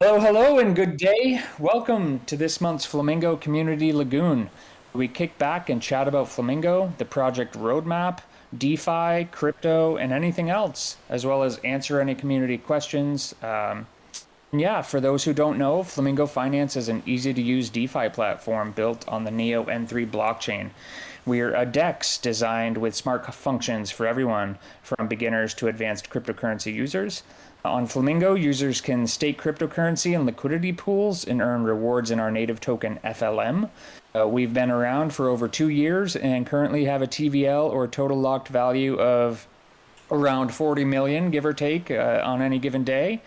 Hello, hello, and good day. Welcome to this month's Flamingo Community Lagoon. We kick back and chat about Flamingo, the project roadmap, DeFi, crypto, and anything else, as well as answer any community questions. Yeah, for those who don't know, Flamingo Finance is an easy-to-use DeFi platform built on the Neo N3 blockchain. We're a DEX designed with smart functions for everyone, from beginners to advanced cryptocurrency users. On Flamingo, users can stake cryptocurrency in liquidity pools and earn rewards in our native token FLM. We've been around for over 2 years and currently have a TVL, or total locked value, of around 40 million, give or take, on any given day.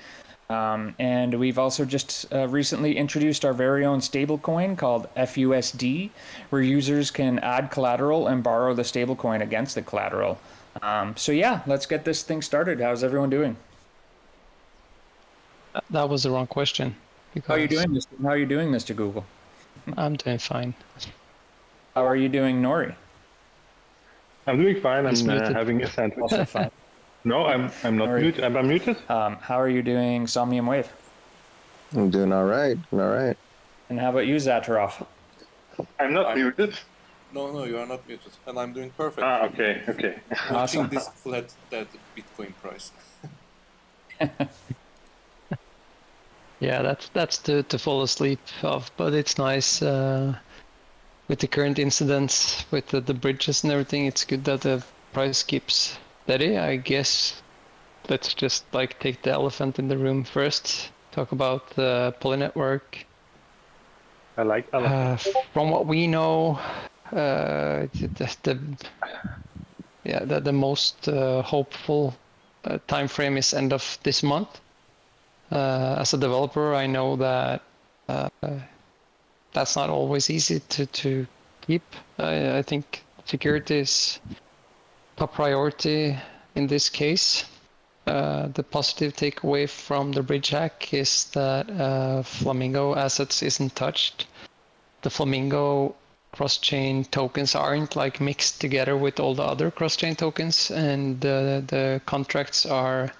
And we've also just recently introduced our very own stablecoin called FUSD, where users can add collateral and borrow the stablecoin against the collateral. So yeah, let's get this thing started. How's everyone doing? That was the wrong question. How are you doing, Mr. Google? I'm doing fine. How are you doing, Nori? I'm doing fine. He's I'm muted. having a sandwich. Also fine. No, I'm not Sorry. muted. Am I muted? How are you doing, Somnium Wave? I'm doing all right. All right. And how about you, Zatarov? I'm not muted. No, you are not muted, and I'm doing perfect. Okay. Watching Awesome. this flat dead Bitcoin price. Yeah, that's to fall asleep of, but it's nice with the current incidents with the bridges and everything. It's good that the price keeps steady. I guess let's just take the elephant in the room first. Talk about the Poly network. I like. From what we know, the most hopeful time frame is end of this month. As a developer, I know that that's not always easy to keep. I think security is top priority in this case. The positive takeaway from the bridge hack is that Flamingo assets isn't touched. The Flamingo cross-chain tokens aren't mixed together with all the other cross-chain tokens, and the contracts are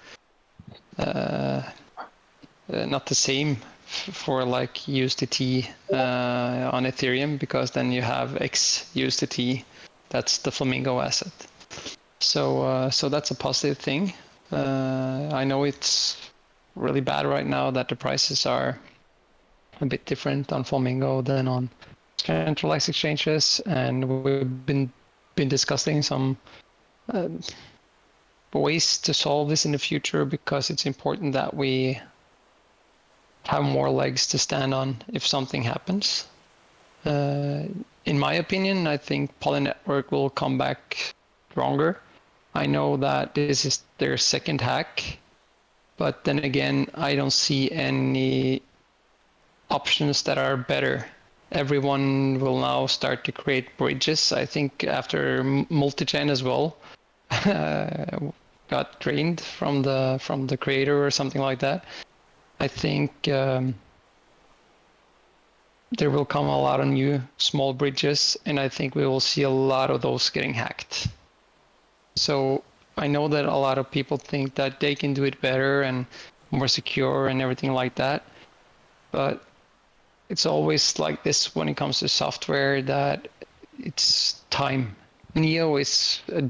not the same for USDT on Ethereum, because then you have XUSDT. That's the Flamingo asset. So that's a positive thing. I know it's really bad right now that the prices are a bit different on Flamingo than on centralized exchanges, and we've been discussing some ways to solve this in the future, because it's important that we have more legs to stand on if something happens. In my opinion, I think Poly Network will come back stronger. I know that this is their second hack, but then again, I don't see any options that are better. Everyone will now start to create bridges. I think after multi-chain as well got drained from the creator or something like that. I think there will come a lot of new small bridges, and I think we will see a lot of those getting hacked. So I know that a lot of people think that they can do it better and more secure and everything like that, but it's always like this when it comes to software, that it's time. Neo is a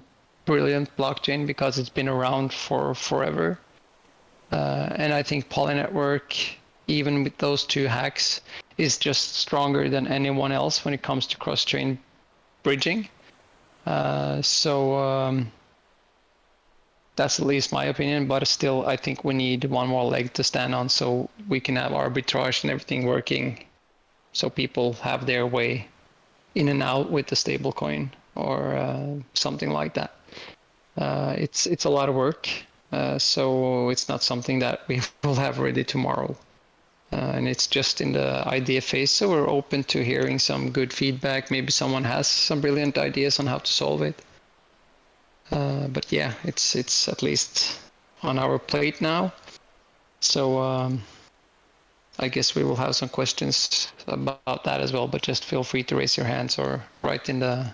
brilliant blockchain because it's been around for forever. And I think Poly Network, even with those two hacks, is just stronger than anyone else when it comes to cross-chain bridging. So that's at least my opinion, but still I think we need one more leg to stand on so we can have arbitrage and everything working, so people have their way in and out with the stablecoin or something like that. It's a lot of work. So it's not something that we will have ready tomorrow. And it's just in the idea phase, so we're open to hearing some good feedback. Maybe someone has some brilliant ideas on how to solve it. But yeah, it's at least on our plate now. So I guess we will have some questions about that as well, but just feel free to raise your hands or write in the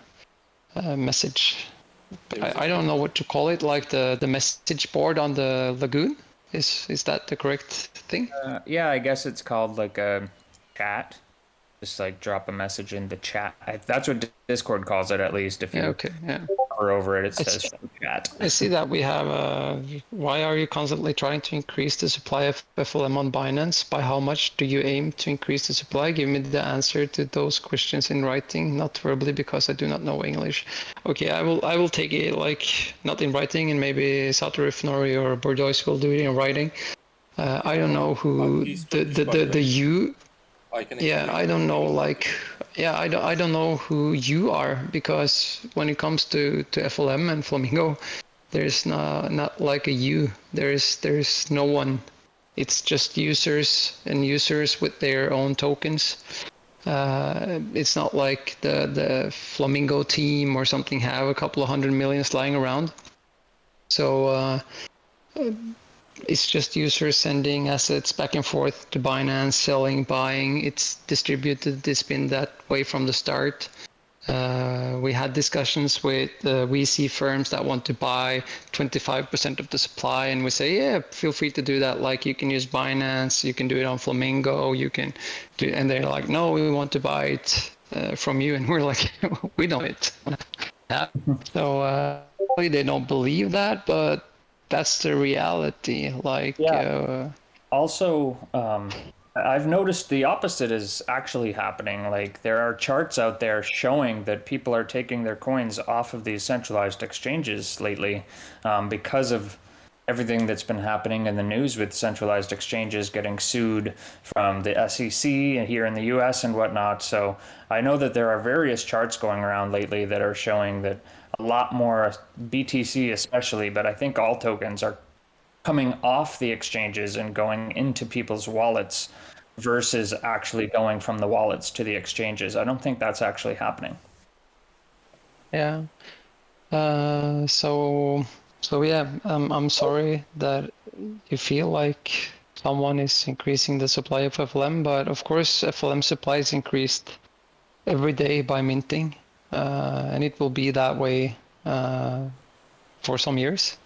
message. I don't know what to call it, like the message board on the Lagoon. Is that the correct thing? Yeah, I guess it's called like a chat. Just like drop a message in the chat. That's what Discord calls it, at least. If Yeah. you Okay. Yeah. hover over it, it I says see, chat. I see that we have. Why are you constantly trying to increase the supply of FLM on Binance? By how much do you aim to increase the supply? Give me the answer to those questions in writing, not verbally, because I do not know English. Okay, I will take it like not in writing, and maybe Saturif, Nori, or Bordeaux will do it in writing. I don't know who He's Turkish, by the the way. you. I can Yeah, explain I don't know. everything about Like, yeah, I don't know who you are, because when it comes to FLM and Flamingo, there's not like a you. There's no one. It's just users and users with their own tokens. It's not like the Flamingo team or something have a couple of 100 million lying around. So it's just users sending assets back and forth to Binance, selling, buying. It's distributed. It's been that way from the start. We had discussions with VC firms that want to buy 25% of the supply, and we say, yeah, feel free to do that. Like, you can use Binance, you can do it on Flamingo, you can do, and they're like, no, we want to buy it from you, and we're like, we don't it. Yeah. So they don't believe that, but that's the reality. Like, Yeah. Also, I've noticed the opposite is actually happening. Like, there are charts out there showing that people are taking their coins off of these centralized exchanges lately, because of everything that's been happening in the news with centralized exchanges getting sued from the SEC here in the US and whatnot. So I know that there are various charts going around lately that are showing that a lot more BTC especially, but I think all tokens are coming off the exchanges and going into people's wallets versus actually going from the wallets to the exchanges. I don't think that's actually happening. yeah. So yeah, I'm sorry that you feel like someone is increasing the supply of FLM, but of course FLM supply is increased every day by minting, and it will be that way for some years.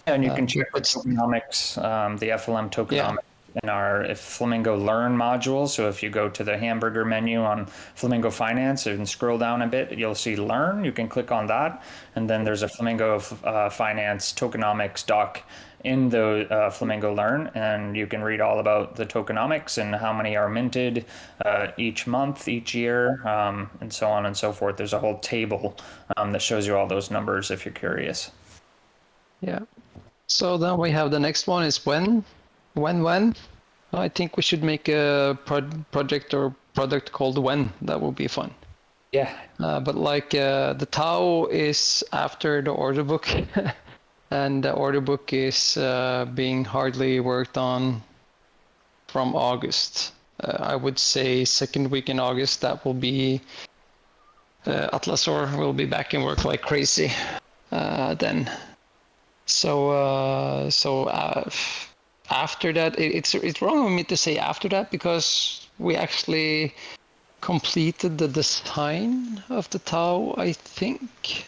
And you can check the But tokenomics, the FLM yeah, tokenomics in our Flamingo Learn module. So if you go to the hamburger menu on Flamingo Finance and scroll down a bit, you'll see Learn. You can click on that. And then there's a Flamingo Finance tokenomics doc in the Flamingo Learn. And you can read all about the tokenomics and how many are minted each month, each year, and so on and so forth. There's a whole table that shows you all those numbers if you're curious. yeah. So then we have the next one is when. I think we should make a project or product called When. That would be fun. Yeah. But like the Tau is after the order book, and the order book is being hardly worked on from August. I would say second week in August, that will be Atlasor will be back in work like crazy then. So after that, it's wrong of me to say after that, because we actually completed the design of the Tau, I think,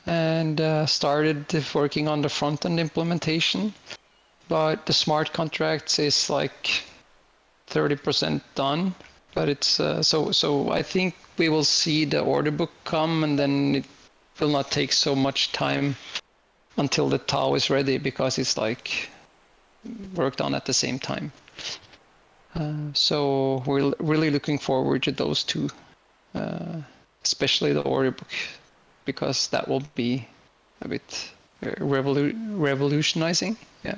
and started working on the front end implementation. But the smart contracts is like 30% done. But it's so I think we will see the order book come, and then it will not take so much time until the Tau is ready, because it's like worked on at the same time. So we're really looking forward to those two, especially the order book, because that will be a bit revolutionizing. Yeah.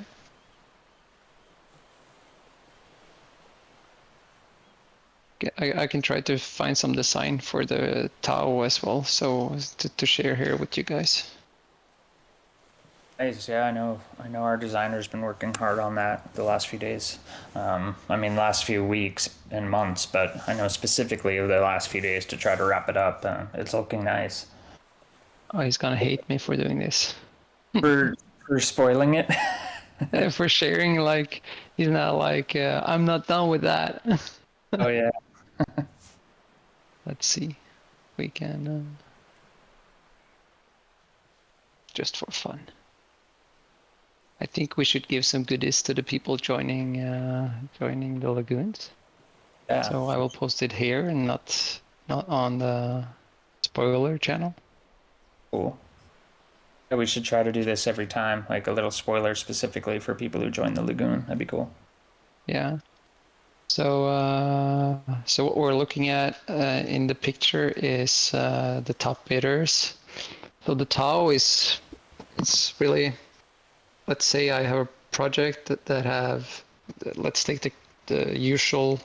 I can try to find some design for the Tau as well, so to share here with you guys. Nice. Yeah, I know our designer's been working hard on that the last few days. I mean, last few weeks and months, but I know specifically the last few days to try to wrap it up. It's looking nice. Oh, he's gonna hate me for doing this. For spoiling it. For sharing, like, he's not like, I'm not done with that. Oh yeah. Let's see. We can, just for fun. I think we should give some goodies to the people joining the Lagoons. Yeah. So I will post it here and not on the spoiler channel. Cool. Yeah, we should try to do this every time, like a little spoiler specifically for people who join the Lagoon. That'd be cool. Yeah. So so what we're looking at in the picture is the top bidders. So the Tau it's really, let's say I have a project that have, let's take the usual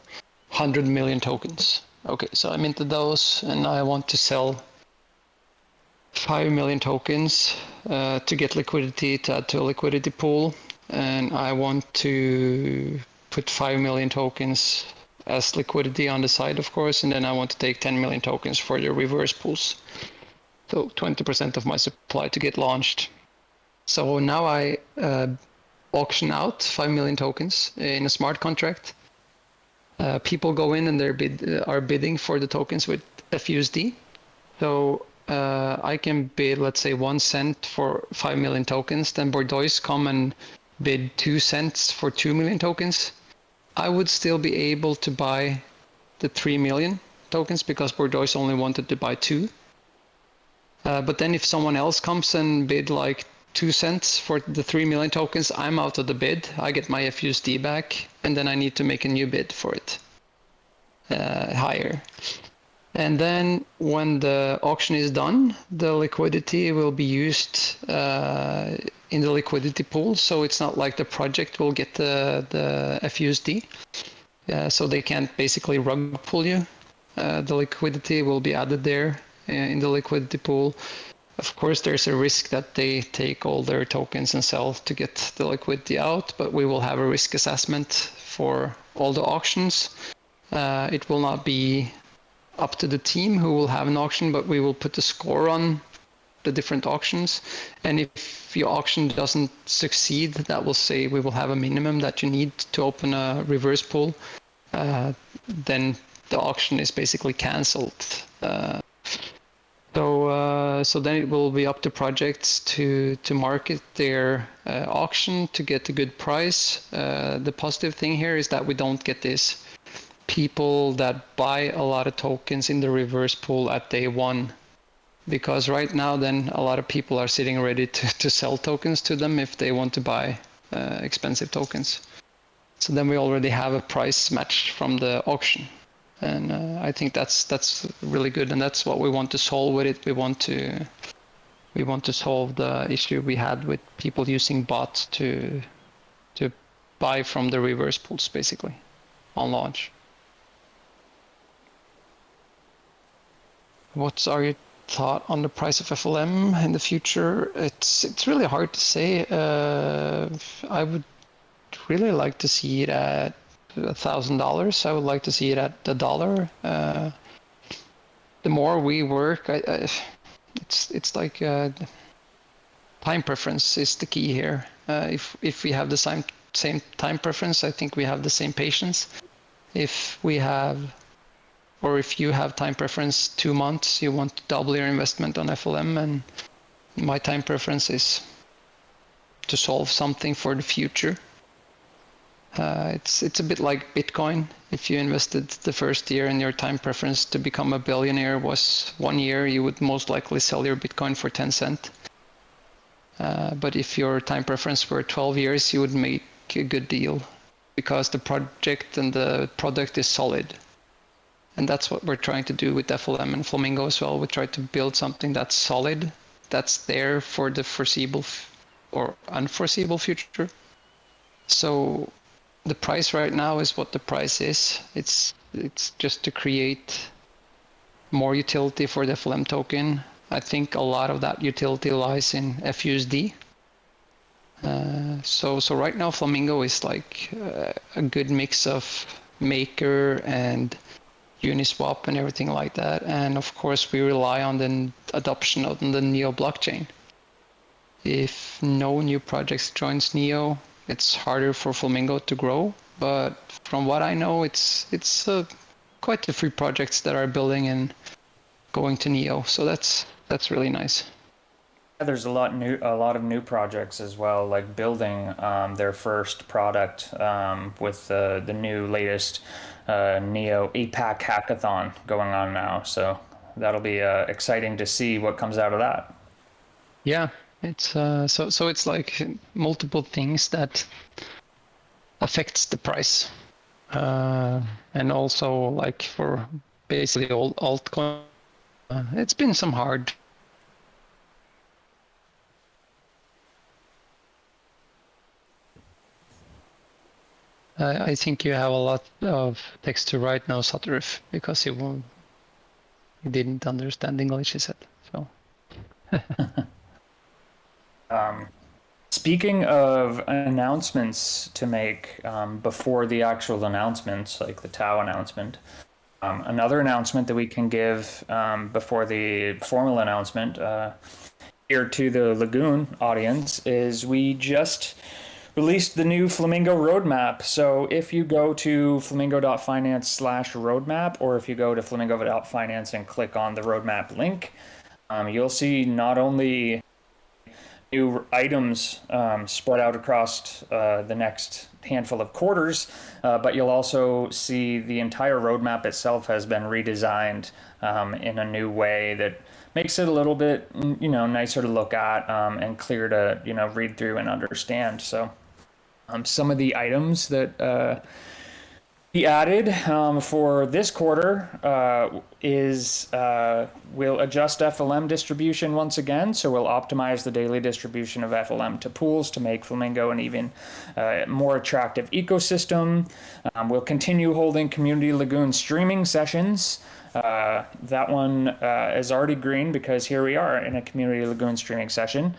100 million tokens. Okay, so I'm into those and I want to sell 5 million tokens to get liquidity, to add to a liquidity pool, and I want to put 5 million tokens as liquidity on the side, of course, and then I want to take 10 million tokens for the reverse pools. So 20% of my supply to get launched. So now I auction out 5 million tokens in a smart contract. People go in and are bidding for the tokens with FUSD. So I can bid, let's say, 1 cent for 5 million tokens. Then Bordeaux come and bid 2 cents for 2 million tokens. I would still be able to buy the 3 million tokens because Bordeaux only wanted to buy 2. But then if someone else comes and bid like 2 cents for the 3 million tokens, I'm out of the bid. I get my FUSD back, and then I need to make a new bid for it higher. And then when the auction is done, the liquidity will be used in the liquidity pool. So it's not like the project will get the FUSD. So they can't basically rug pull you. The liquidity will be added there in the liquidity pool. Of course, there's a risk that they take all their tokens and sell to get the liquidity out, but we will have a risk assessment for all the auctions. It will not be up to the team who will have an auction, but we will put a score on the different auctions. And if your auction doesn't succeed, that will say we will have a minimum that you need to open a reverse pool. Then the auction is basically cancelled. So then it will be up to projects to market their auction to get a good price. The positive thing here is that we don't get this people that buy a lot of tokens in the reverse pool at day one, because right now then a lot of people are sitting ready to sell tokens to them if they want to buy expensive tokens. So then we already have a price match from the auction. And I think that's really good, and that's what we want to solve with it. We want to solve the issue we had with people using bots to buy from the reverse pools, basically, on launch. What's your thought on the price of FLM in the future? It's really hard to say. I would really like to see it at $1,000. I would like to see it at $1. The more we work, it's like time preference is the key here. If we have the same time preference, I think we have the same patience. If you have time preference 2 months, you want to double your investment on FLM, and my time preference is to solve something for the future. It's a bit like Bitcoin. If you invested the first year and your time preference to become a billionaire was 1 year, you would most likely sell your Bitcoin for 10 cents. But if your time preference were 12 years, you would make a good deal because the project and the product is solid. And that's what we're trying to do with FLM and Flamingo as well. We try to build something that's solid, that's there for the foreseeable or unforeseeable future. So the price right now is what the price is. It's just to create more utility for the FLM token. I think a lot of that utility lies in FUSD. So right now Flamingo is like a good mix of Maker and Uniswap and everything like that. And of course we rely on the adoption of the Neo blockchain. If no new projects joins Neo, it's harder for Flamingo to grow, but from what I know, it's quite a few projects that are building and going to Neo, so that's really nice. There's a lot of new projects as well, like building their first product with the new latest Neo APAC hackathon going on now. So that'll be exciting to see what comes out of that. Yeah, it's so it's like multiple things that affects the price, and also like for basically all altcoin, it's been some hard. I think you have a lot of text to write now, Saturif, because you didn't understand English, he said. So. Speaking of announcements to make before the actual announcements, like the Tau announcement, another announcement that we can give before the formal announcement here to the Lagoon audience is we just released the new Flamingo roadmap. So if you go to flamingo.finance/roadmap, or if you go to flamingo.finance and click on the roadmap link, you'll see not only new items spread out across the next handful of quarters, but you'll also see the entire roadmap itself has been redesigned in a new way that makes it a little bit, nicer to look at and clear to, read through and understand. So some of the items that he added for this quarter is we'll adjust FLM distribution once again. So we'll optimize the daily distribution of FLM to pools to make Flamingo an even more attractive ecosystem. We'll continue holding Community Lagoon streaming sessions. That one is already green because here we are in a Community Lagoon streaming session.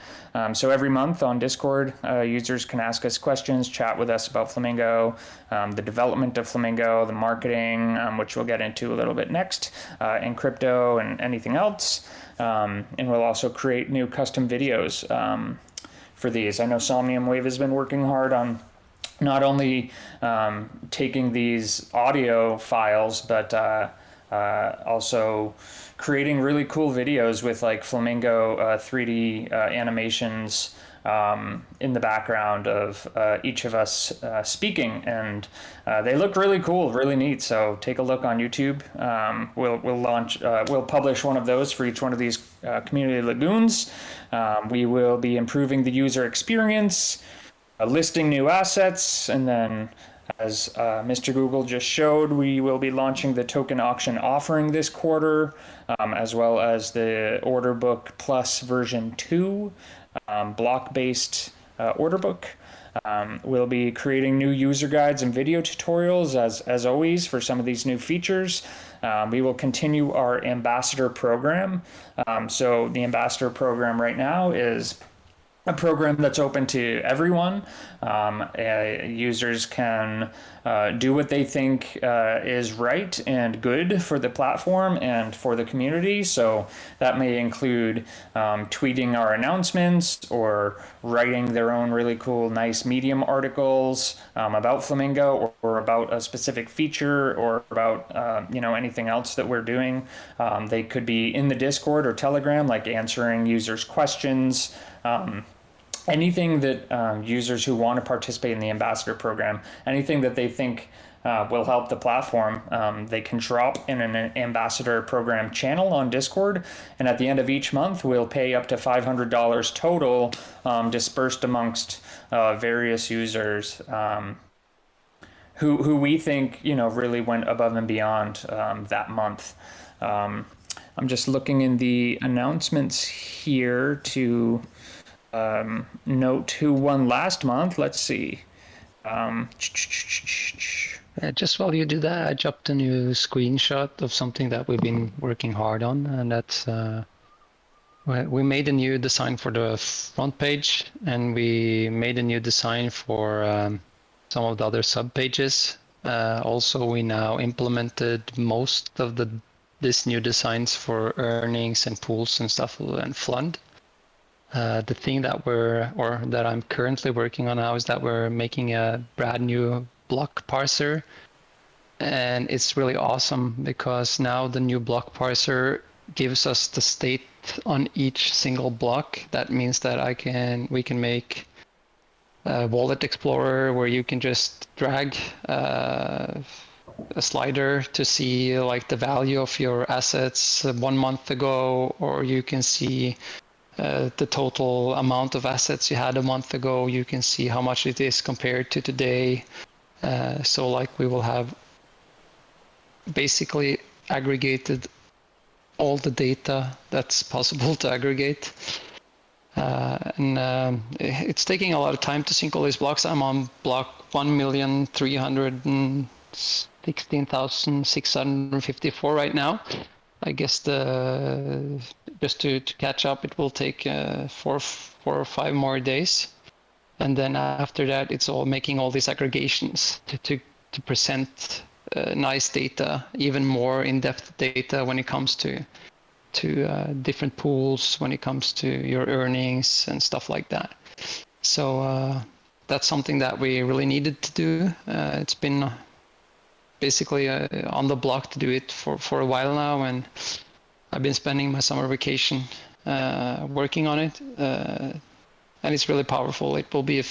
So every month on Discord, users can ask us questions, chat with us about Flamingo, the development of Flamingo, the marketing, which we'll get into a little bit next, and crypto and anything else. And we'll also create new custom videos for these. I know Somnium Wave has been working hard on not only taking these audio files, but also creating really cool videos with like Flamingo 3D animations in the background of each of us speaking, and they look really cool, really neat. So take a look on YouTube. We'll publish one of those for each one of these community lagoons. We will be improving the user experience, listing new assets, and then as Mr. Google just showed, we will be launching the token auction offering this quarter, as well as the Order Book Plus version 2, block-based order book. We'll be creating new user guides and video tutorials, as always, for some of these new features. We will continue our ambassador program. So the ambassador program right now is a program that's open to everyone. Users can do what they think is right and good for the platform and for the community. So that may include tweeting our announcements or writing their own really cool, nice Medium articles about Flamingo or about a specific feature or about anything else that we're doing. They could be in the Discord or Telegram, like answering users' questions. Anything that users who want to participate in the ambassador program, anything that they think will help the platform, they can drop in an ambassador program channel on Discord. And at the end of each month, we'll pay up to $500 total, dispersed amongst various users who we think really went above and beyond that month. I'm just looking in the announcements here to note who won last month. Let's see. Just while you do that, I dropped a new screenshot of something that we've been working hard on, and that's we made a new design for the front page, and we made a new design for some of the other sub pages. Also, we now implemented most of this new designs for earnings and pools and stuff and Fund. The thing that I'm currently working on now is that we're making a brand new block parser, and it's really awesome because now the new block parser gives us the state on each single block. That means that we can make a wallet explorer where you can just drag a slider to see like the value of your assets 1 month ago, or you can see the total amount of assets you had a month ago. You can see how much it is compared to today. So like we will have basically aggregated all the data that's possible to aggregate. It's taking a lot of time to sync all these blocks. I'm on block 1,316,654 right now. I guess just to catch up, it will take 4 or 5 more days. And then after that, it's all making all these aggregations to present nice data, even more in-depth data when it comes to different pools, when it comes to your earnings and stuff like that. So that's something that we really needed to do. It's been basically on the block to do it for a while now, and I've been spending my summer vacation working on it. And it's really powerful. It will be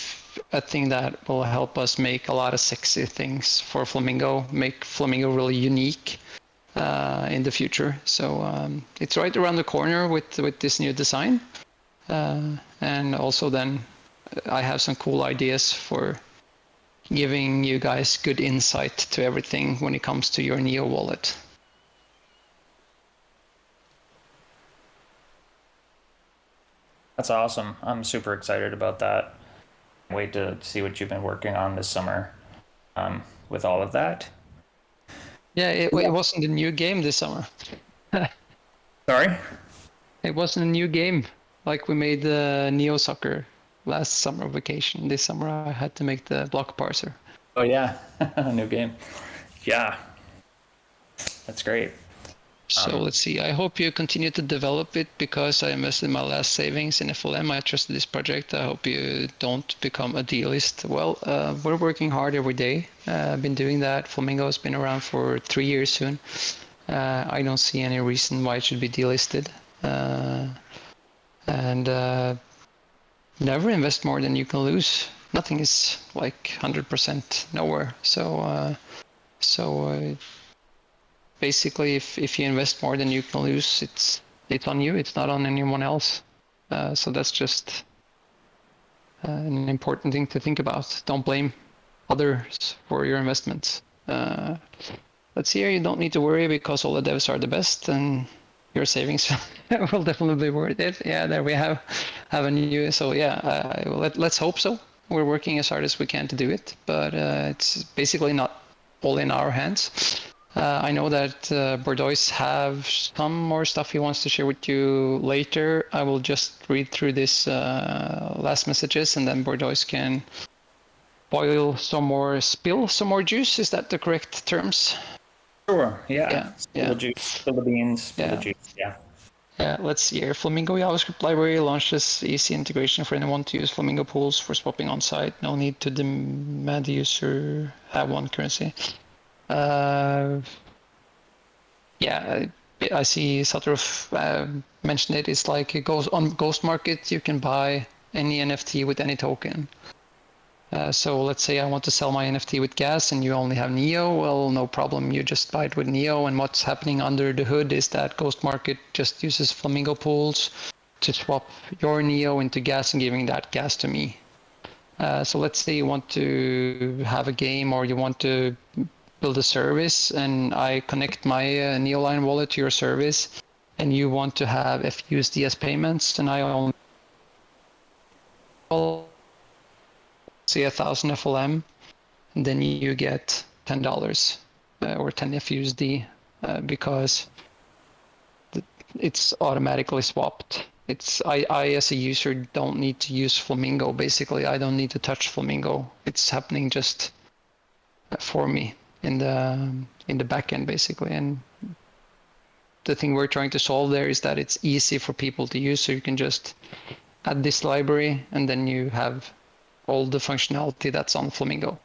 a thing that will help us make a lot of sexy things for Flamingo, make Flamingo really unique in the future. So it's right around the corner with this new design. And also then I have some cool ideas for giving you guys good insight to everything when it comes to your Neo wallet. That's awesome. I'm super excited about that. Wait to see what you've been working on this summer with all of that. Yeah, it wasn't a new game this summer. Sorry? It wasn't a new game. Like we made the Neo Soccer last summer vacation. This summer I had to make the block parser. Oh yeah, a new game. Yeah, that's great. So let's see. I hope you continue to develop it because I invested my last savings in FLM. I trusted this project. I hope you don't become a dealist. Well, we're working hard every day. I've been doing that. Flamingo has been around for 3 years soon. I don't see any reason why it should be delisted. And never invest more than you can lose. Nothing is like 100% nowhere. So basically, if you invest more than you can lose, it's on you. It's not on anyone else. So that's just an important thing to think about. Don't blame others for your investments. Let's see here. You don't need to worry because all the devs are the best, and your savings will definitely be worth it. Yeah, there we have a new. So yeah, let's hope so. We're working as hard as we can to do it, but it's basically not all in our hands. I know that Bordeaux have some more stuff he wants to share with you later. I will just read through this last messages, and then Bordeaux can spill some more juice. Is that the correct terms? Sure. Yeah. Yeah. The juice, spill the beans, spill the juice. Yeah. Let's see here. Flamingo JavaScript library launches easy integration for anyone to use Flamingo pools for swapping on site. No need to demand the user have one currency. Yeah, I see Saturov mentioned it. It's like it goes on Ghost Market. You can buy any NFT with any token. So let's say I want to sell my NFT with gas and you only have Neo. Well, no problem. You just buy it with Neo. And what's happening under the hood is that Ghost Market just uses Flamingo pools to swap your Neo into gas and giving that gas to me. So let's say you want to have a game or you want to build a service and I connect my Neoline wallet to your service and you want to have FUSDS payments and I only say 1,000 FLM, and then you get $10 or 10 FUSD because it's automatically swapped. I as a user don't need to use Flamingo. Basically, I don't need to touch Flamingo. It's happening just for me in the back end, basically. And the thing we're trying to solve there is that it's easy for people to use. So you can just add this library, and then you have all the functionality that's on Flamingo.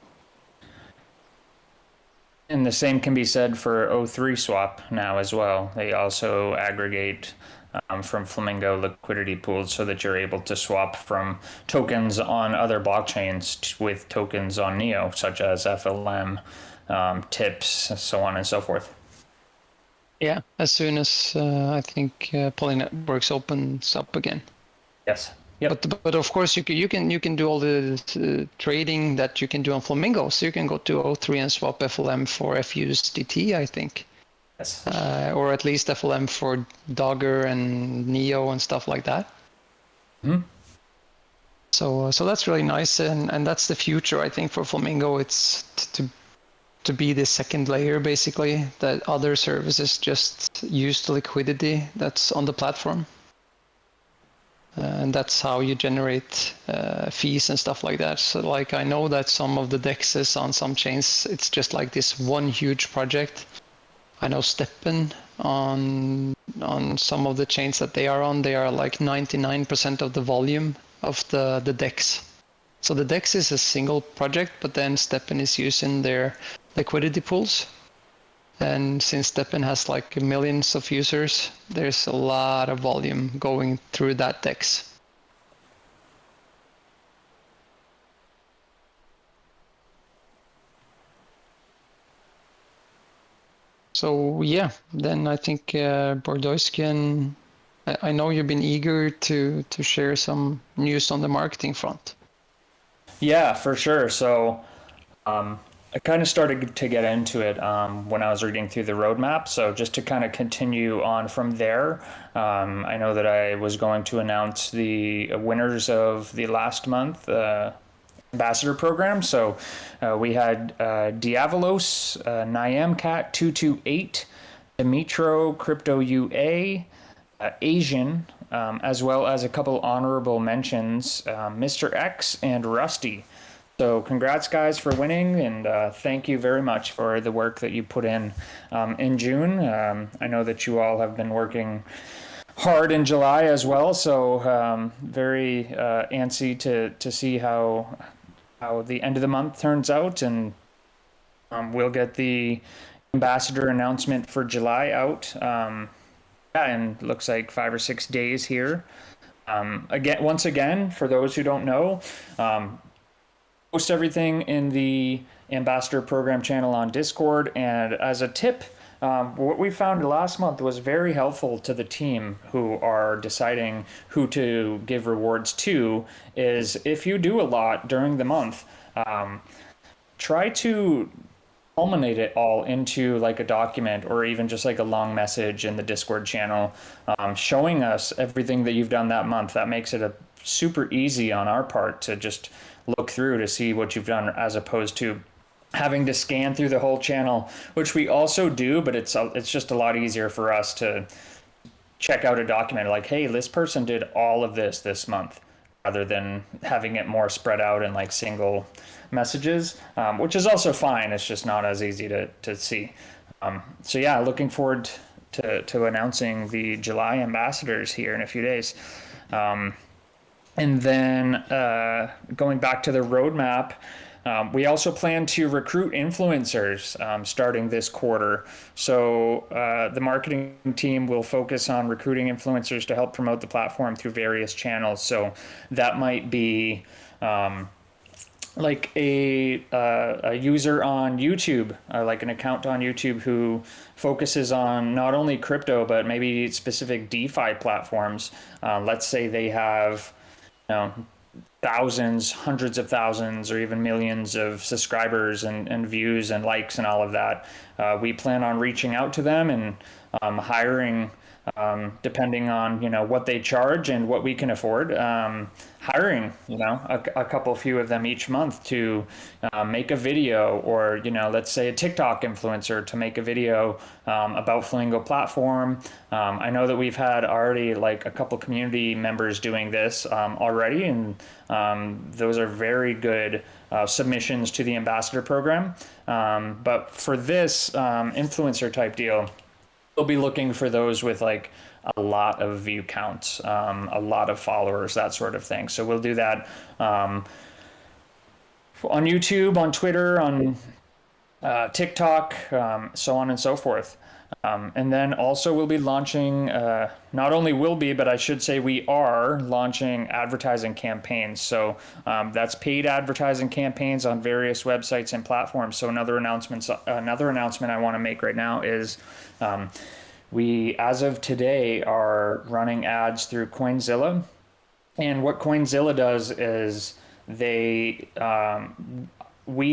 And the same can be said for O3 swap now as well. They also aggregate from Flamingo liquidity pools so that you're able to swap from tokens on other blockchains with tokens on Neo, such as FLM, TIPS, so on and so forth. Yeah, as soon as I think Poly Networks opens up again. Yes. Yep. But of course you can do all the trading that you can do on Flamingo. So you can go to O3 and swap FLM for FUSDT, I think. Yes. Or at least FLM for Dogger and Neo and stuff like that. Mm-hmm. So that's really nice, and that's the future, I think, for Flamingo. It's to be the second layer, basically, that other services just use the liquidity that's on the platform. And that's how you generate fees and stuff like that. So like I know that some of the dexes on some chains, it's just like this one huge project. I know Steppen on some of the chains that they are on, they are like 99% of the volume of the dex. So the dex is a single project, but then Steppen is using their liquidity pools. And since Steppen has like millions of users, there's a lot of volume going through that DEX. So yeah, then I think Bordoiskin, I know you've been eager to share some news on the marketing front. Yeah, for sure. So I kind of started to get into it when I was reading through the roadmap. So just to kind of continue on from there, I know that I was going to announce the winners of the last month ambassador program. So we had Diavolos, Niamcat 228, Dimitro, Crypto UA, Asian, as well as a couple honorable mentions, Mr. X and Rusty. So congrats, guys, for winning, and thank you very much for the work that you put in June. I know that you all have been working hard in July as well, so very antsy to see how the end of the month turns out, and we'll get the ambassador announcement for July out. And looks like 5 or 6 days here. Once again, for those who don't know, post everything in the ambassador program channel on Discord. And as a tip, what we found last month was very helpful to the team who are deciding who to give rewards to, is if you do a lot during the month, try to culminate it all into like a document or even just like a long message in the Discord channel, showing us everything that you've done that month. That makes it a super easy on our part to just look through to see what you've done, as opposed to having to scan through the whole channel, which we also do, but it's just a lot easier for us to check out a document like, hey, this person did all of this month, rather than having it more spread out in like single messages, which is also fine. It's just not as easy to see. So yeah, looking forward to announcing the July ambassadors here in a few days. And then going back to the roadmap, we also plan to recruit influencers starting this quarter. So the marketing team will focus on recruiting influencers to help promote the platform through various channels. So that might be like a user on YouTube, like an account on YouTube who focuses on not only crypto, but maybe specific DeFi platforms. Let's say they have, thousands, hundreds of thousands, or even millions of subscribers and views and likes and all of that. We plan on reaching out to them and hiring, depending on what they charge and what we can afford, hiring a couple few of them each month to make a video, or let's say a TikTok influencer to make a video about Flamingo platform. I know that we've had already like a couple community members doing this already, and those are very good submissions to the ambassador program. But for this influencer type deal, we'll be looking for those with like a lot of view counts, a lot of followers, that sort of thing. So we'll do that on YouTube, on Twitter, on TikTok, so on and so forth. And then also we'll be launching, not only will be, but I should say we are launching advertising campaigns. So that's paid advertising campaigns on various websites and platforms. So another announcement I want to make right now is we, as of today, are running ads through Coinzilla. And what Coinzilla does is we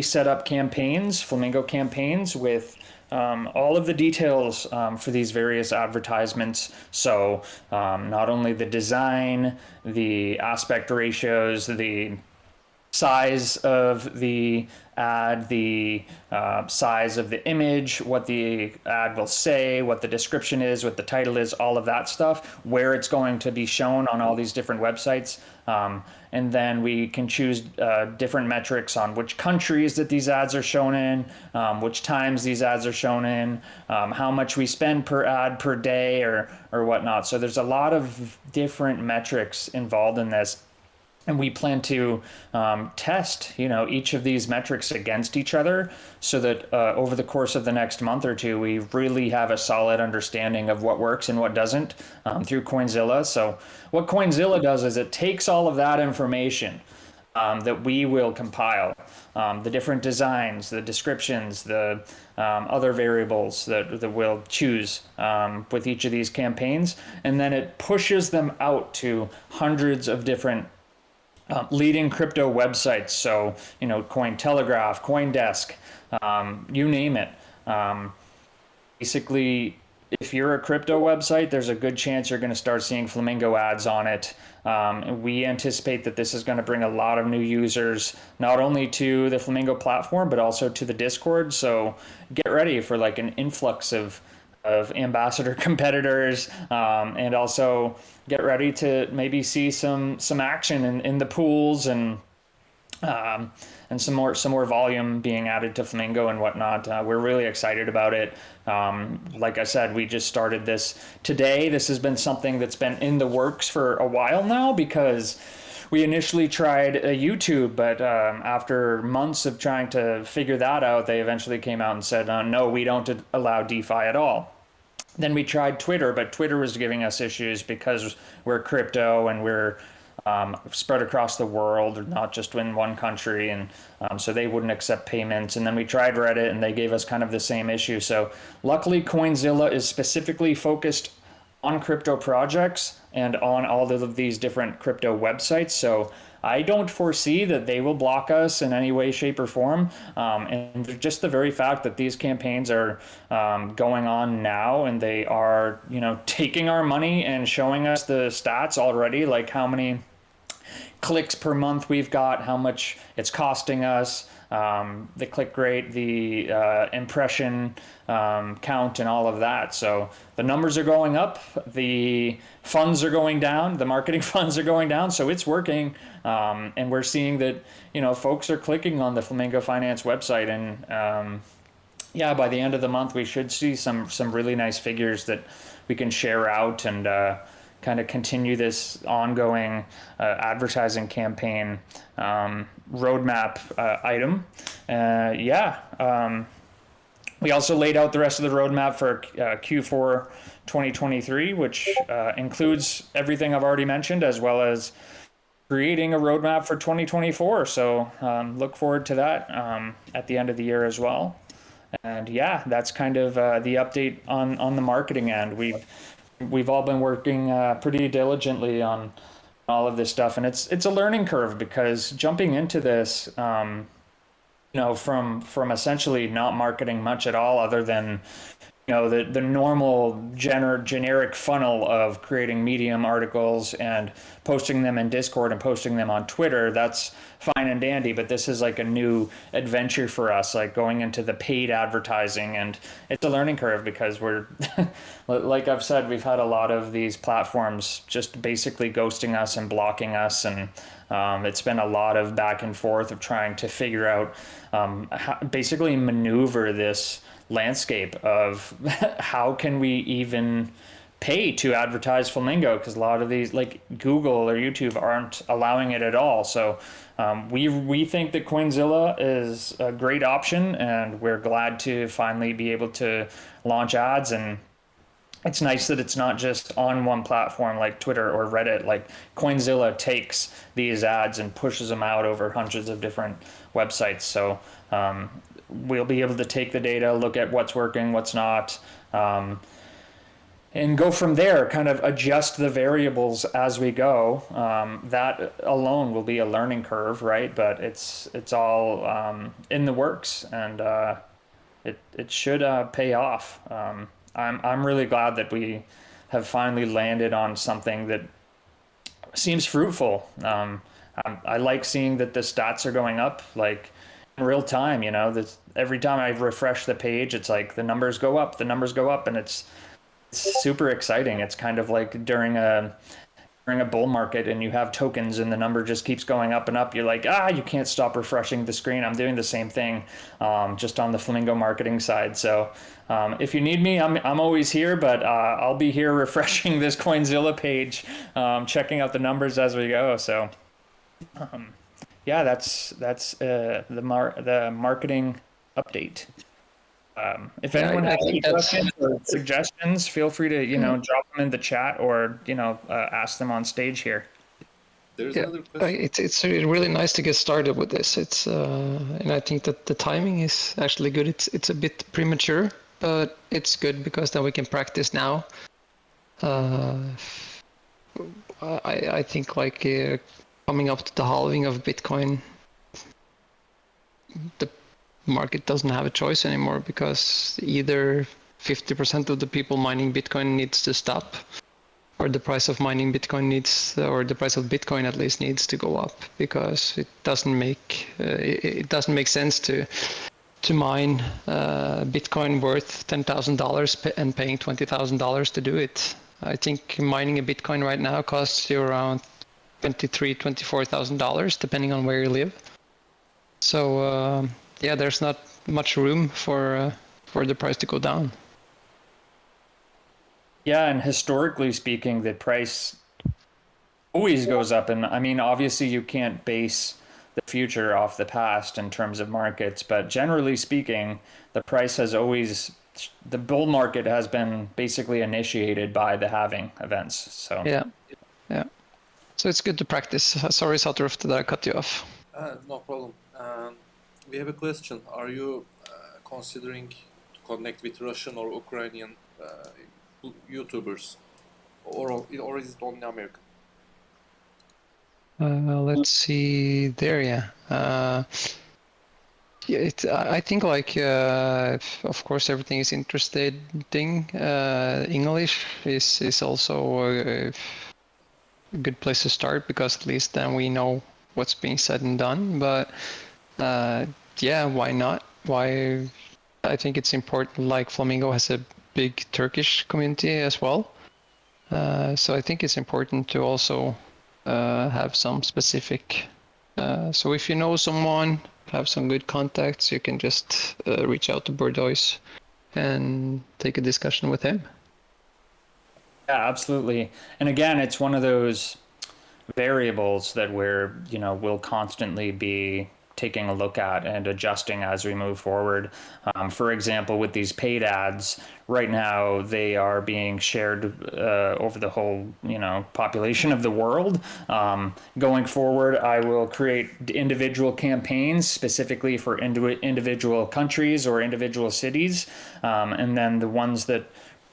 set up campaigns, Flamingo campaigns, with all of the details for these various advertisements. So not only the design, the aspect ratios, the size of the ad, the size of the image, what the ad will say, what the description is, what the title is, all of that stuff, where it's going to be shown on all these different websites. And then we can choose different metrics on which countries that these ads are shown in, which times these ads are shown in, how much we spend per ad per day or whatnot. So there's a lot of different metrics involved in this. And we plan to test, each of these metrics against each other so that over the course of the next month or two, we really have a solid understanding of what works and what doesn't through Coinzilla. So what Coinzilla does is it takes all of that information that we will compile, the different designs, the descriptions, the other variables that we'll choose with each of these campaigns, and then it pushes them out to hundreds of different leading crypto websites. So, Cointelegraph, CoinDesk, you name it. Basically, if you're a crypto website, there's a good chance you're going to start seeing Flamingo ads on it. We anticipate that this is going to bring a lot of new users, not only to the Flamingo platform, but also to the Discord. So get ready for like an influx of ambassador competitors, and also get ready to maybe see some action in the pools and some more volume being added to Flamingo and whatnot. We're really excited about it. Like I said, we just started this today. This has been something that's been in the works for a while now, because we initially tried YouTube, but after months of trying to figure that out, they eventually came out and said, no, we don't allow DeFi at all. Then we tried Twitter, but Twitter was giving us issues because we're crypto and we're spread across the world, not just in one country, and so they wouldn't accept payments. And then we tried Reddit, and they gave us kind of the same issue. So luckily, Coinzilla is specifically focused on crypto projects and on all of these different crypto websites. So I don't foresee that they will block us in any way, shape, or form. And just the very fact that these campaigns are going on now, and they are, taking our money and showing us the stats already, like how many clicks per month we've got, how much it's costing us, the click rate, the impression count, and all of that. So the numbers are going up, the funds are going down, the marketing funds are going down, so it's working. And we're seeing that, folks are clicking on the Flamingo Finance website, and by the end of the month, we should see some really nice figures that we can share out and kind of continue this ongoing advertising campaign roadmap item. We also laid out the rest of the roadmap for Q4 2023, which includes everything I've already mentioned, as well as creating a roadmap for 2024. So look forward to that at the end of the year as well. And that's kind of the update on the marketing end. We've all been working pretty diligently on all of this stuff, and it's a learning curve, because jumping into this, from essentially not marketing much at all, other than the normal generic funnel of creating Medium articles and posting them in Discord and posting them on Twitter, that's fine and dandy. But this is like a new adventure for us, like going into the paid advertising, and it's a learning curve, because we're like I've said, we've had a lot of these platforms just basically ghosting us and blocking us, and it's been a lot of back and forth of trying to figure out basically maneuver this landscape of how can we even pay to advertise Flamingo, because a lot of these, like Google or YouTube, aren't allowing it at all. So we think that Coinzilla is a great option, and we're glad to finally be able to launch ads. And it's nice that it's not just on one platform like Twitter or Reddit. Like Coinzilla takes these ads and pushes them out over hundreds of different websites. So we'll be able to take the data, look at what's working, what's not, and go from there, kind of adjust the variables as we go. That alone will be a learning curve, right? But it's all in the works, and it should pay off. I'm really glad that we have finally landed on something that seems fruitful. I like seeing that the stats are going up, like in real time. You know, that every time I refresh the page, it's like the numbers go up, and it's super exciting. It's kind of like during a bull market and you have tokens and the number just keeps going up and up. You're like, you can't stop refreshing the screen. I'm doing the same thing, just on the Flamingo marketing side. So if you need me, I'm always here, but I'll be here refreshing this Coinzilla page, checking out the numbers as we go. So yeah, that's the marketing update. If anyone has any questions or suggestions, feel free to, drop them in the chat, or, ask them on stage here. There's another question. It's really nice to get started with this. It's and I think that the timing is actually good. It's a bit premature, but it's good because then we can practice now. I think like coming up to the halving of Bitcoin, the market doesn't have a choice anymore, because either 50% of the people mining Bitcoin needs to stop, or the price of mining Bitcoin or the price of Bitcoin at least needs to go up, because it doesn't make sense to mine Bitcoin worth $10,000 and paying $20,000 to do it. I think mining a Bitcoin right now costs you around $24,000 depending on where you live. So yeah, there's not much room for the price to go down. Yeah, and historically speaking, the price always goes up. And I mean, obviously, you can't base the future off the past in terms of markets, but generally speaking, the price has always, the bull market has been basically initiated by the halving events. So yeah. So it's good to practice. Sorry, Saturov, that I cut you off. No problem. We have a question. Are you considering to connect with Russian or Ukrainian YouTubers, or is it only American? Let's see there. Yeah. I think like of course everything is interesting. English is also a good place to start, because at least then we know what's being said and done. But yeah, why not? I think it's important. Like Flamingo has a big Turkish community as well, so I think it's important to also have some specific. So if you know someone, have some good contacts, you can just reach out to Bordeaux and take a discussion with him. yeah, absolutely. And again, it's one of those variables that we'll constantly be taking a look at and adjusting as we move forward. For example, with these paid ads, right now they are being shared over the whole, population of the world. Going forward, I will create individual campaigns specifically for individual countries or individual cities, and then the ones that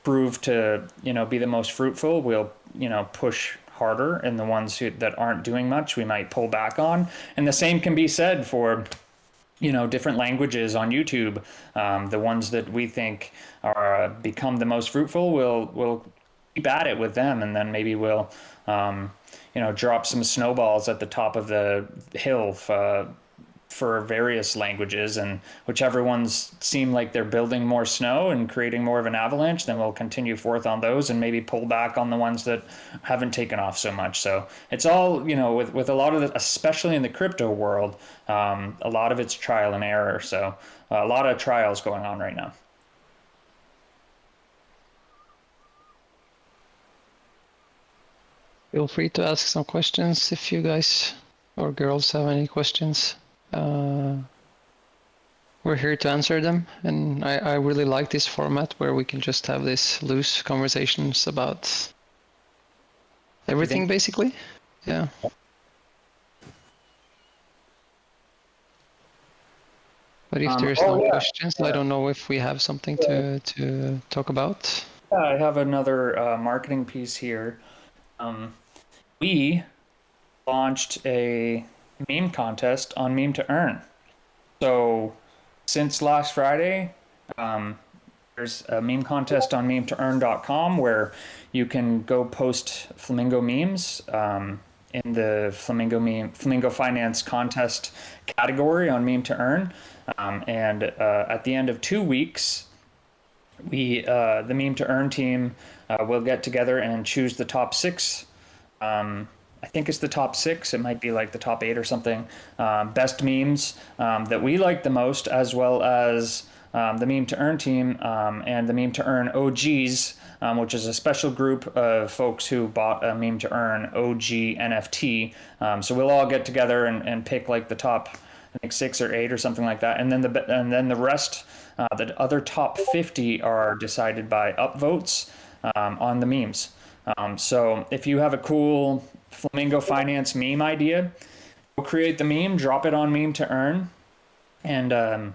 prove to be the most fruitful, we'll push harder, and the ones that aren't doing much, we might pull back on. And the same can be said for different languages on YouTube. The ones that we think are become the most fruitful, we'll keep at it with them, and then maybe we'll drop some snowballs at the top of the hill for various languages, and whichever ones seem like they're building more snow and creating more of an avalanche, then we'll continue forth on those and maybe pull back on the ones that haven't taken off so much. So it's all, with a lot of it, especially in the crypto world, a lot of it's trial and error. So a lot of trials going on right now. feel free to ask some questions if you guys or girls have any questions. We're here to answer them, and I really like this format where we can just have these loose conversations about everything, basically. Yeah. But if there's no questions, I don't know if we have something to talk about. I have another marketing piece here. We launched a meme contest on Meme to Earn. So since last Friday, there's a meme contest on meme2earn.com where you can go post Flamingo memes in the Flamingo Finance contest category on Meme to Earn. And at the end of 2 weeks, the Meme to Earn team will get together and choose the top 6. I think it's the top 6. It might be like the top 8 or something. Best memes that we like the most, as well as the Meme to Earn team and the Meme to Earn OGs, which is a special group of folks who bought a Meme to Earn OG NFT. So we'll all get together and pick like the top, I think 6 or 8 or something like that, and then the rest, the other top 50 are decided by upvotes on the memes. So if you have a cool Flamingo Finance meme idea, go create the meme, drop it on Meme to Earn, and the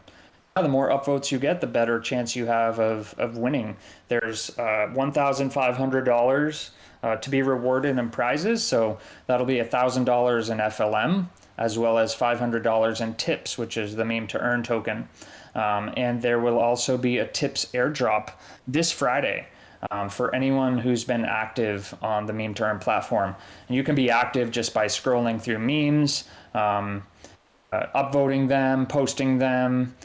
more upvotes you get, the better chance you have of winning. There's $1,500 to be rewarded in prizes, so that'll be $1,000 in FLM, as well as $500 in tips, which is the Meme to Earn token. And there will also be a tips airdrop this Friday. For anyone who's been active on the Meme to Earn platform. And you can be active just by scrolling through memes, upvoting them, posting them,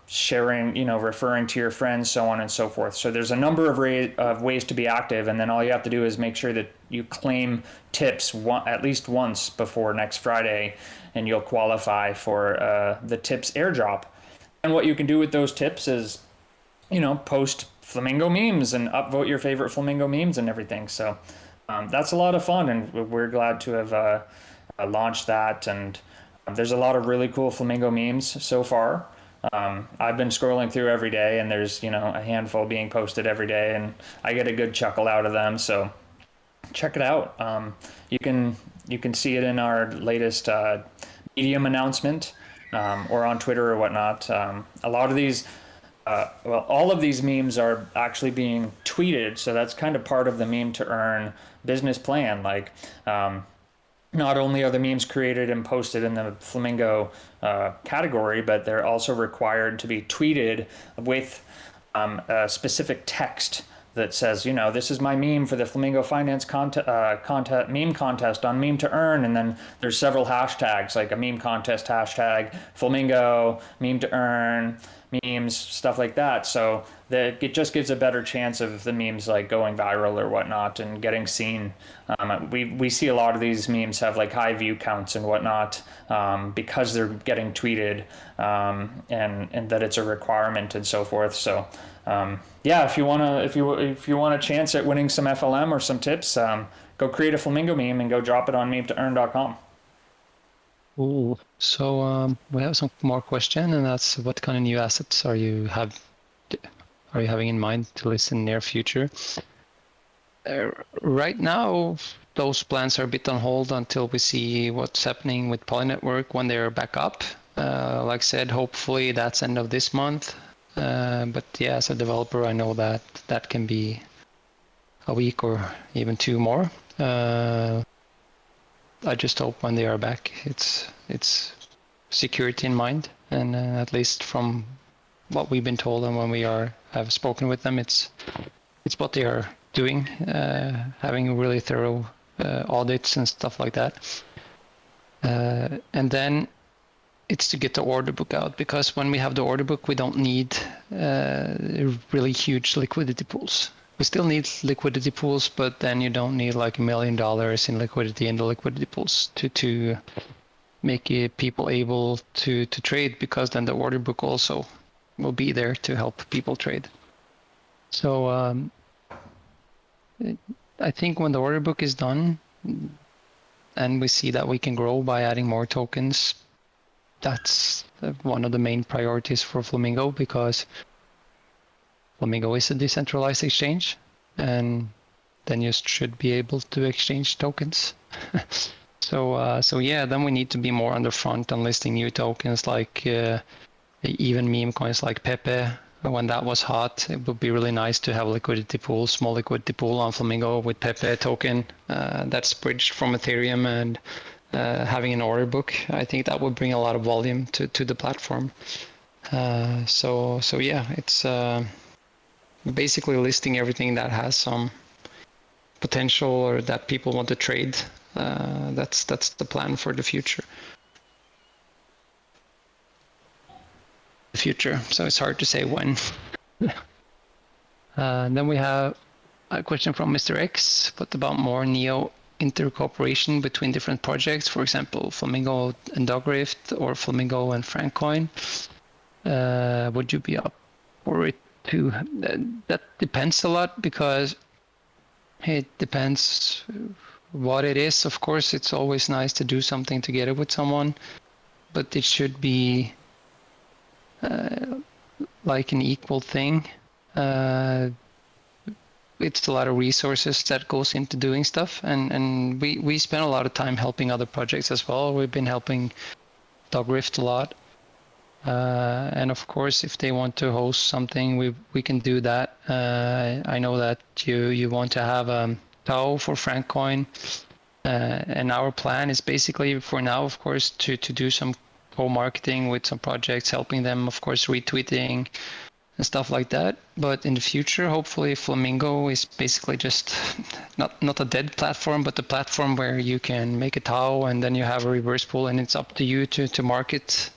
sharing, referring to your friends, so on and so forth. So there's a number of ways to be active, and then all you have to do is make sure that you claim tips at least once before next Friday, and you'll qualify for the tips airdrop. And what you can do with those tips is, post Flamingo memes and upvote your favorite Flamingo memes and everything. So that's a lot of fun, and we're glad to have launched that. And there's a lot of really cool Flamingo memes so far. I've been scrolling through every day, and there's a handful being posted every day, and I get a good chuckle out of them. So check it out. You can see it in our latest Medium announcement or on Twitter or whatnot. A lot of these. All of these memes are actually being tweeted, so that's kind of part of the Meme to Earn business plan. Like, not only are the memes created and posted in the Flamingo category, but they're also required to be tweeted with a specific text that says, this is my meme for the Flamingo Finance meme contest on Meme to Earn, and then there's several hashtags, like a meme contest hashtag, Flamingo, Meme to Earn, memes, stuff like that. So that it just gives a better chance of the memes like going viral or whatnot and getting seen. We see a lot of these memes have like high view counts and whatnot because they're getting tweeted and that it's a requirement and so forth. So if you want a chance at winning some FLM or some tips, go create a Flamingo meme and go drop it on meme2earn.com. Cool. So we have some more question, and that's what kind of new assets are you having in mind to list in the near future? Right now, those plans are a bit on hold until we see what's happening with Poly Network when they're back up. Like I said, hopefully that's end of this month. But yeah, as a developer, I know that can be a week or even 2 more. I just hope when they are back, it's security in mind, and at least from what we've been told and when we have spoken with them, it's what they are doing, having really thorough audits and stuff like that. And then it's to get the order book out, because when we have the order book, we don't need really huge liquidity pools. We still need liquidity pools, but then you don't need like $1 million in liquidity in the liquidity pools to make people able to trade, because then the order book also will be there to help people trade. So I think when the order book is done, and we see that we can grow by adding more tokens. That's one of the main priorities for Flamingo, because Flamingo is a decentralized exchange, and then you should be able to exchange tokens. So yeah, then we need to be more on the front on listing new tokens, like even meme coins like Pepe. When that was hot, it would be really nice to have liquidity pool, small liquidity pool on Flamingo with Pepe token that's bridged from Ethereum, and having an order book. I think that would bring a lot of volume to the platform. So yeah, it's basically listing everything that has some potential or that people want to trade. That's the plan for the future. So it's hard to say when. Then we have a question from Mr. X. What about more neo intercooperation between different projects, for example Flamingo and Dogrift or Flamingo and Frankcoin? Would you be up for it too? That depends a lot, because it depends what it is. Of course, it's always nice to do something together with someone, but it should be like an equal thing. It's a lot of resources that goes into doing stuff, and we spend a lot of time helping other projects as well. We've been helping Dogrift a lot, and of course, if they want to host something, we can do that. I know that you want to have DAO for Frankcoin, and our plan is basically for now, of course, to do some co-marketing with some projects, helping them, of course, retweeting and stuff like that. But in the future, hopefully Flamingo is basically just not a dead platform, but the platform where you can make a DAO and then you have a reverse pool, and it's up to you to market,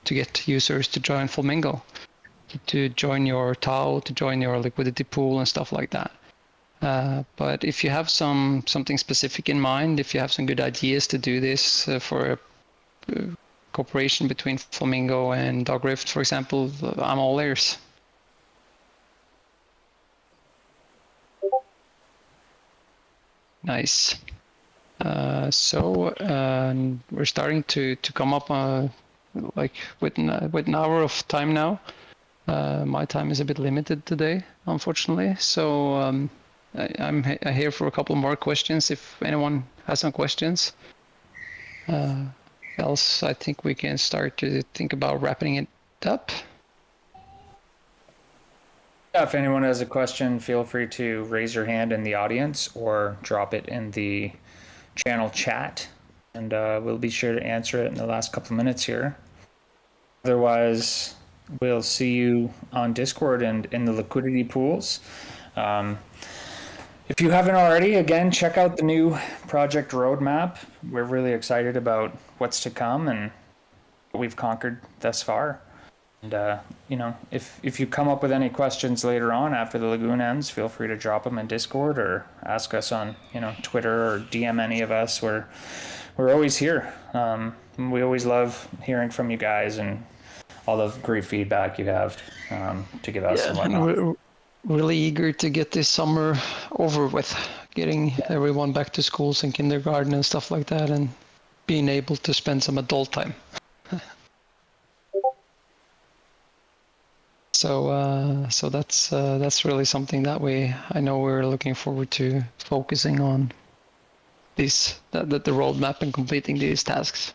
to get users to join Flamingo, to join your DAO, to join your liquidity pool and stuff like that. But if you have something specific in mind, if you have some good ideas to do this for a cooperation between Flamingo and Dogrift, for example, I'm all ears. Nice. So we're starting to come up like with an hour of time now. My time is a bit limited today, unfortunately. So I'm here for a couple more questions if anyone has some questions. Else, I think we can start to think about wrapping it up. Yeah, if anyone has a question, feel free to raise your hand in the audience or drop it in the channel chat, and we'll be sure to answer it in the last couple of minutes here. Otherwise, we'll see you on Discord and in the liquidity pools. If you haven't already, again, check out the new project roadmap. We're really excited about what's to come and what we've conquered thus far. And, you know, if you come up with any questions later on after the Lagoon ends, feel free to drop them in Discord or ask us on, you know, Twitter or DM any of us. We're always here. We always love hearing from you guys and all the great feedback you have to give us and whatnot. We're really eager to get this summer over with, getting everyone back to schools and kindergarten and stuff like that, and being able to spend some adult time. So that's really something that I know we're looking forward to focusing on the roadmap and completing these tasks.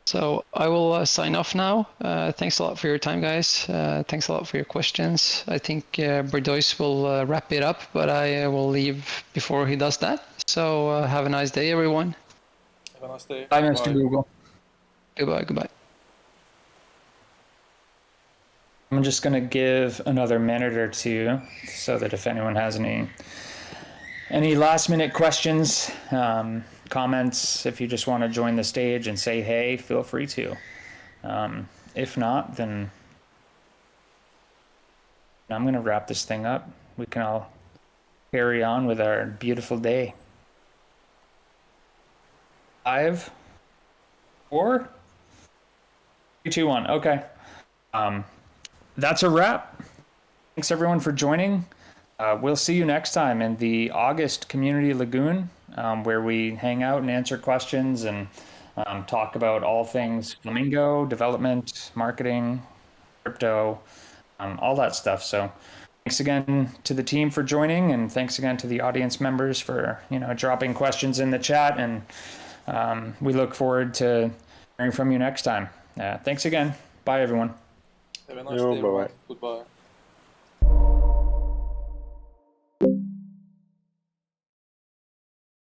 So I will sign off now. Thanks a lot for your time, guys. Thanks a lot for your questions. I think Berdois will wrap it up, but I will leave before he does that. So have a nice day, everyone. Have a nice day. Bye, Mr. Google. Goodbye. I'm just going to give another minute or two so that if anyone has any last minute questions, comments, if you just want to join the stage and say hey, feel free to. If not, then I'm going to wrap this thing up. We can all carry on with our beautiful day. 5, 4, 3, 2, 1. Okay. That's a wrap. Thanks everyone for joining. We'll see you next time in the August Community Lagoon. where we hang out and answer questions and talk about all things Flamingo, development, marketing, crypto, all that stuff. So thanks again to the team for joining, and thanks again to the audience members for, dropping questions in the chat. And we look forward to hearing from you next time. Thanks again. Bye, everyone. Have a nice Yo, day, everyone. bye-bye. Goodbye.